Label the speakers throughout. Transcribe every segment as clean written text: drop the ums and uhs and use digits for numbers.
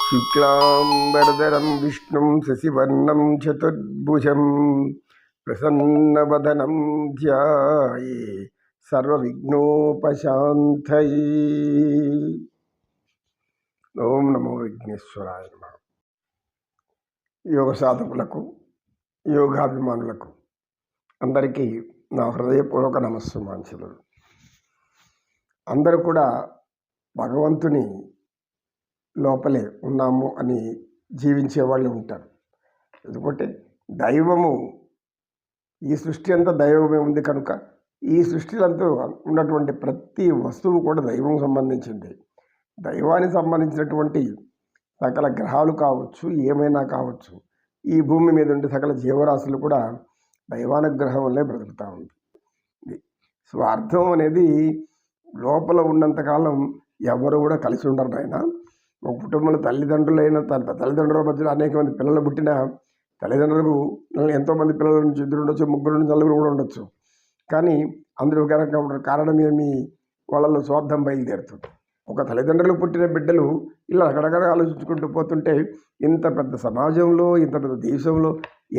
Speaker 1: శుక్లాంబరధరం విష్ణుం శశివర్ణం చతుర్భుజం ప్రసన్నవదనం ధ్యాయే సర్వవిఘ్నోపశాంతయే. ఓం నమో విఘ్నేశ్వరాయ నమః. యోగ సాధకులకు, యోగాభిమానులకు అందరికీ నా హృదయపూర్వక నమస్సుమాంజలు. అందరూ కూడా భగవంతుని లోపలే ఉన్నాము అని జీవించే వాళ్ళు ఉంటారు. ఎందుకంటే దైవము, ఈ సృష్టి అంతా దైవమే ఉంది కనుక ఈ సృష్టిలంతా ఉన్నటువంటి ప్రతి వస్తువు కూడా దైవం సంబంధించింది. దైవానికి సంబంధించినటువంటి సకల గ్రహాలు కావచ్చు, ఏమైనా కావచ్చు, ఈ భూమి మీద ఉండే సకల జీవరాశులు కూడా దైవానుగ్రహం వల్లే బ్రతుకుతూ ఉంది. స్వార్థం అనేది లోపల ఉన్నంతకాలం ఎవరు కూడా కలిసి ఉండరు. ఆయన ఒక కుటుంబంలో తల్లిదండ్రుల మధ్యలో అనేక మంది పిల్లలు పుట్టిన తల్లిదండ్రులకు ఎంతోమంది పిల్లల నుంచి 2 ఉండొచ్చు, 3 నుంచి 4 కూడా ఉండొచ్చు. కానీ అందరూ కనుక కారణం ఏమి, వాళ్ళలో స్వార్థం బయలుదేరుతుంది. ఒక తల్లిదండ్రులు పుట్టిన బిడ్డలు ఇలా అక్కడక్కడ ఆలోచించుకుంటూ పోతుంటే ఇంత పెద్ద సమాజంలో, ఇంత పెద్ద దేశంలో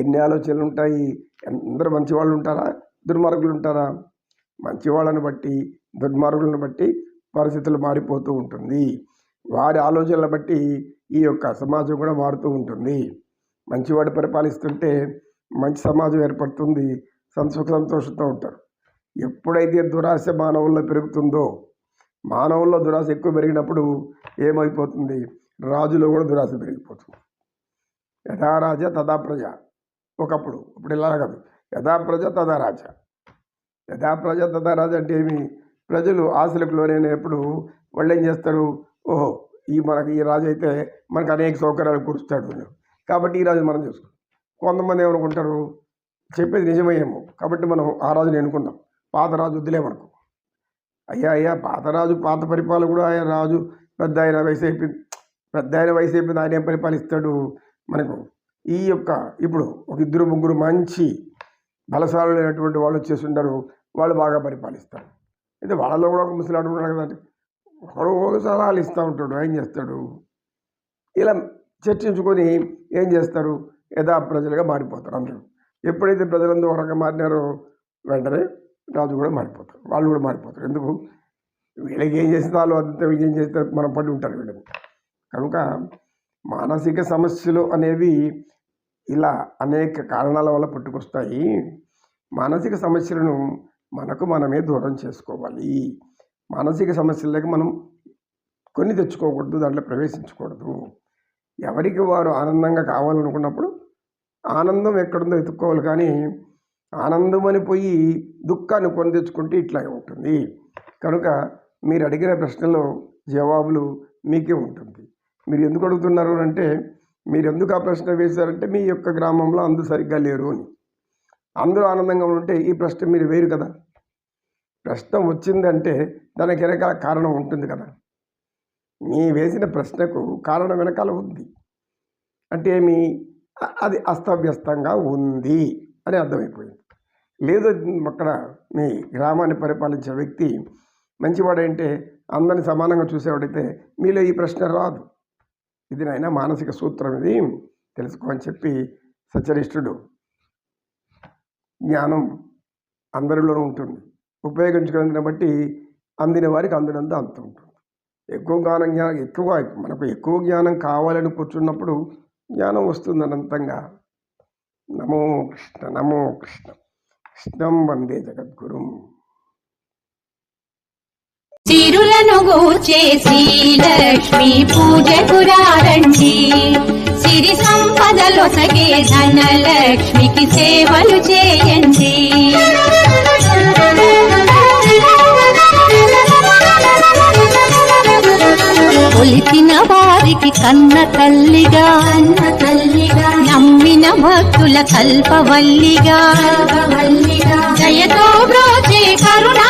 Speaker 1: ఎన్ని ఆలోచనలు ఉంటాయి. అందరూ మంచి వాళ్ళు ఉంటారా, దుర్మార్గులు ఉంటారా? మంచి వాళ్ళని బట్టి, దుర్మార్గులను బట్టి పరిస్థితులు మారిపోతూ ఉంటుంది. వారి ఆలోచనలను బట్టి ఈ యొక్క సమాజం కూడా మారుతూ ఉంటుంది. మంచివాడు పరిపాలిస్తుంటే మంచి సమాజం ఏర్పడుతుంది, సుఖ సంతోషంతో ఉంటారు. ఎప్పుడైతే దురాశ మానవుల్లో పెరుగుతుందో, మానవుల్లో దురాశ ఎక్కువ పెరిగినప్పుడు ఏమైపోతుంది, రాజులో కూడా దురాశ పెరిగిపోతుంది. యథా రాజ తదా ప్రజ. ఒకప్పుడు, ఇప్పుడు ఇలా కాదు, యథా ప్రజ తదా రాజ. యథా ప్రజ తదా రాజ అంటే ఏమి, ప్రజలు ఆశలకు లోనైనప్పుడు వాళ్ళు ఏం చేస్తారు, ఓహో మనకి ఈ రాజు అయితే మనకు అనేక సౌకర్యాలు కూరుస్తాడు కాబట్టి ఈ రాజు మనం చేసుకోం. కొంతమంది ఏమనుకుంటారు, చెప్పేది నిజమేమో కాబట్టి మనం ఆ రాజుని ఎన్నుకుందాం, పాత రాజు వద్దులే మనకు. అయ్యా పాత రాజు, పాత పరిపాలకుడు, ఆయన రాజు పెద్ద ఆయన వయసు అయిపోయింది, ఆయన ఏం పరిపాలిస్తాడు మనకు. ఈ యొక్క ఇప్పుడు ఒక 2-3 మంచి బలశాలైనటువంటి వాళ్ళు వచ్చేసి ఉంటారు, వాళ్ళు బాగా పరిపాలిస్తారు. అయితే వాళ్ళలో కూడా ఒక ముసలాడు ఉన్నాడు కదండి, ఒక సలహాలు ఇస్తూ ఉంటాడు. ఏం చేస్తాడు, ఇలా చర్చించుకొని ఏం చేస్తారు, యథా ప్రజలుగా మారిపోతారు అందరూ. ఎప్పుడైతే ప్రజలందరూ ఒక రకంగా మారినారో వెంటనే రాజు కూడా మారిపోతారు, వాళ్ళు కూడా మారిపోతారు. ఎందుకు, వీళ్ళకి ఏం చేస్తారు, అంతే వీళ్ళకి ఏం చేస్తారు, మనం పడి ఉంటారు వీళ్ళని. కనుక మానసిక సమస్యలు అనేవి ఇలా అనేక కారణాల వల్ల పుట్టుకొస్తాయి. మానసిక సమస్యలను మనకు మనమే దూరం చేసుకోవాలి. మానసిక సమస్యలకి మనం కొన్ని తెచ్చుకోకూడదు, దాంట్లో ప్రవేశించకూడదు. ఎవరికి వారు ఆనందంగా కావాలనుకున్నప్పుడు ఆనందం ఎక్కడుందో వెతుక్కోవాలి. కానీ ఆనందం అని పోయి దుఃఖాన్ని కొని తెచ్చుకుంటే ఇట్లాగే ఉంటుంది. కనుక మీరు అడిగిన ప్రశ్నలో జవాబులు మీకే ఉంటుంది. మీరు ఎందుకు అడుగుతున్నారు అంటే, మీరు ఎందుకు ఆ ప్రశ్న వేశారంటే మీ యొక్క గ్రామంలో అందరూ సరిగ్గా లేరు అని. అందరూ ఆనందంగా ఉంటే ఈ ప్రశ్న మీరు వేరు కదా. ప్రశ్న వచ్చిందంటే దానికి వెనకాల కారణం ఉంటుంది కదా. మీ వేసిన ప్రశ్నకు కారణం వెనకాల ఉంది అంటే ఏమి, అది అస్తవ్యస్తంగా ఉంది అని అర్థమైపోయింది. లేదు అక్కడ మీ గ్రామాన్ని పరిపాలించే వ్యక్తి మంచివాడంటే, అందరిని సమానంగా చూసేవాడైతే మీలో ఈ ప్రశ్న రాదు. ఇది నాయన మానసిక సూత్రం, ఇది తెలుసుకో అని చెప్పి సచరిష్ఠుడు. జ్ఞానం అందరిలోనూ ఉంటుంది, ఉపయోగించుకునే బట్టి అందిన వారికి అందినంత అంత ఉంటుంది. మనకు ఎక్కువ జ్ఞానం కావాలని కూర్చున్నప్పుడు జ్ఞానం వస్తుంది అనంతంగా. నమో కృష్ణ, నమో కృష్ణ. కృష్ణం వందే జగద్గురుం.
Speaker 2: సిరులను గూర్చేసి లక్ష్మీ పూజకు రండి, సిరి సంపదలొసగే ధనలక్ష్మికి సేవలు చేయండి. కొలిచిన వారికి కన్న తల్లిగా, నమ్మిన భక్తుల కల్పవల్లిగా, దయతో బ్రోచే కరుణా